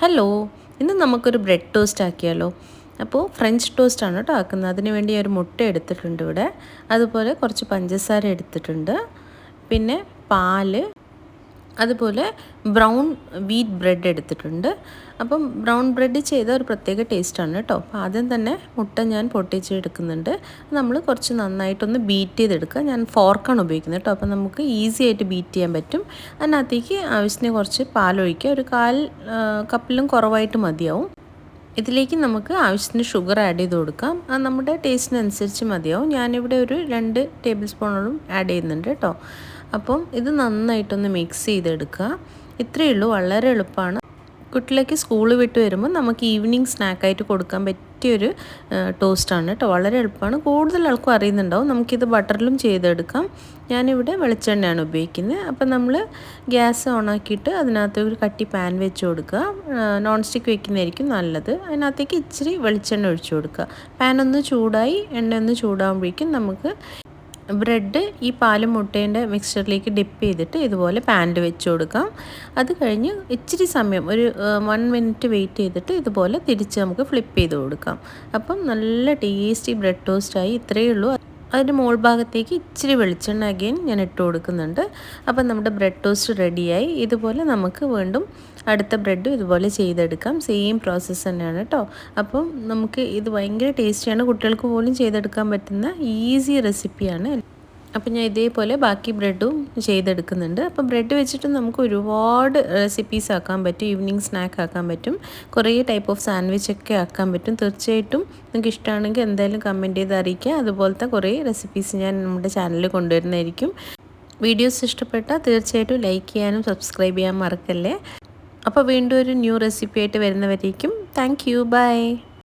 Hello, ഇന്ന് നമുക്കൊരു bread toast ആക്കിയാലോ. അപ്പോൾ ഫ്രഞ്ച് ടോസ്റ്റാണ് കേട്ടോ ആക്കുന്നത്. അതിന് വേണ്ടി ഒരു മുട്ട എടുത്തിട്ടുണ്ട് ഇവിടെ, അതുപോലെ കുറച്ച് പഞ്ചസാര എടുത്തിട്ടുണ്ട്, പിന്നെ പാല്, അതുപോലെ ബ്രൗൺ വീറ്റ് ബ്രെഡ് എടുത്തിട്ടുണ്ട്. അപ്പം ബ്രൗൺ ബ്രെഡ് ചെയ്ത ഒരു പ്രത്യേക ടേസ്റ്റാണ് കേട്ടോ. അപ്പോൾ ആദ്യം തന്നെ മുട്ട ഞാൻ പൊട്ടിച്ചെടുക്കുന്നുണ്ട്. നമ്മൾ കുറച്ച് നന്നായിട്ടൊന്ന് ബീറ്റ് ചെയ്തെടുക്കുക. ഞാൻ ഫോർക്കാണ് ഉപയോഗിക്കുന്നത് കേട്ടോ. അപ്പോൾ നമുക്ക് ഈസി ആയിട്ട് ബീറ്റ് ചെയ്യാൻ പറ്റും. അതിനകത്തേക്ക് ആവശ്യത്തിന് കുറച്ച് പാലൊഴിക്കുക. ഒരു കാൽ കപ്പിലും കുറവായിട്ട് മതിയാവും. ഇതിലേക്ക് നമുക്ക് ആവശ്യത്തിന് ഷുഗർ ആഡ് ചെയ്ത് കൊടുക്കാം. അത് നമ്മുടെ ടേസ്റ്റിനനുസരിച്ച് മതിയാവും. ഞാനിവിടെ ഒരു 2 ടേബിൾ സ്പൂണോളം ആഡ് ചെയ്യുന്നുണ്ട് കേട്ടോ. അപ്പം ഇത് നന്നായിട്ടൊന്ന് മിക്സ് ചെയ്തെടുക്കുക. ഇത്രയേ ഉള്ളൂ, വളരെ എളുപ്പമാണ്. കുട്ടിലേക്ക് സ്കൂൾ വിട്ട് വരുമ്പോൾ നമുക്ക് ഈവനിങ് സ്നാക്കായിട്ട് കൊടുക്കാൻ പറ്റിയൊരു ടോസ്റ്റാണ് കേട്ടോ. വളരെ എളുപ്പമാണ്. കൂടുതൽ ആൾക്കും അറിയുന്നുണ്ടാവും. നമുക്കിത് ബട്ടറിലും ചെയ്തെടുക്കാം. ഞാനിവിടെ വെളിച്ചെണ്ണയാണ് ഉപയോഗിക്കുന്നത്. അപ്പം നമ്മൾ ഗ്യാസ് ഓണാക്കിയിട്ട് അതിനകത്ത് ഒരു കട്ടി പാൻ വെച്ച് കൊടുക്കുക. നോൺ സ്റ്റിക്ക് വെക്കുന്നതായിരിക്കും നല്ലത്. അതിനകത്തേക്ക് ഇച്ചിരി വെളിച്ചെണ്ണ ഒഴിച്ചു കൊടുക്കുക. പാൻ ഒന്ന് ചൂടായി, എണ്ണ ഒന്ന് ചൂടാകുമ്പോഴേക്കും നമുക്ക് ബ്രെഡ് ഈ പാലും മുട്ടേൻ്റെ മിക്സ്ചറിലേക്ക് ഡിപ്പ് ചെയ്തിട്ട് ഇതുപോലെ പാനിൽ വെച്ച് കൊടുക്കാം. അത് കഴിഞ്ഞ് ഇച്ചിരി സമയം ഒരു 1 മിനിറ്റ് വെയിറ്റ് ചെയ്തിട്ട് ഇതുപോലെ തിരിച്ച് നമുക്ക് ഫ്ലിപ്പ് ചെയ്ത് കൊടുക്കാം. അപ്പം നല്ല ടേസ്റ്റി ബ്രെഡ് ടോസ്റ്റായി. ഇത്രയേ ഉള്ളൂ. അതിൻ്റെ മോൾ ഭാഗത്തേക്ക് ഇച്ചിരി വെളിച്ചെണ്ണ അഗെയിൻ ഞാൻ ഇട്ട് കൊടുക്കുന്നുണ്ട്. അപ്പം നമ്മുടെ ബ്രെഡ് ടോസ്റ്റ് റെഡിയായി. ഇതുപോലെ നമുക്ക് വീണ്ടും അടുത്ത ബ്രെഡും ഇതുപോലെ ചെയ്തെടുക്കാം. സെയിം പ്രോസസ്സ് തന്നെയാണ് കേട്ടോ. അപ്പം നമുക്ക് ഇത് ഭയങ്കര ടേസ്റ്റിയാണ്. കുട്ടികൾക്ക് പോലും ചെയ്തെടുക്കാൻ പറ്റുന്ന ഈസി റെസിപ്പിയാണ്. അപ്പം ഞാൻ ഇതേപോലെ ബാക്കി ബ്രെഡും ചെയ്തെടുക്കുന്നുണ്ട്. അപ്പം ബ്രെഡ് വെച്ചിട്ട് നമുക്ക് ഒരുപാട് റെസിപ്പീസ് ആക്കാൻ പറ്റും. ഈവനിങ് സ്നാക്ക് ആക്കാൻ പറ്റും. കുറേ ടൈപ്പ് ഓഫ് സാൻഡ്വിച്ചൊക്കെ ആക്കാൻ പറ്റും. തീർച്ചയായിട്ടും നിങ്ങൾക്ക് ഇഷ്ടമാണെങ്കിൽ എന്തായാലും കമൻറ്റ് ചെയ്ത് അറിയിക്കുക. അതുപോലത്തെ കുറേ റെസിപ്പീസ് ഞാൻ നമ്മുടെ ചാനലിൽ കൊണ്ടുവരുന്നതായിരിക്കും. വീഡിയോസ് ഇഷ്ടപ്പെട്ടാൽ തീർച്ചയായിട്ടും ലൈക്ക് ചെയ്യാനും സബ്സ്ക്രൈബ് ചെയ്യാൻ മറക്കല്ലേ. അപ്പോൾ വീണ്ടും ഒരു ന്യൂ റെസിപ്പി ആയിട്ട് വരുന്നവരേക്കും താങ്ക് യു, ബൈ.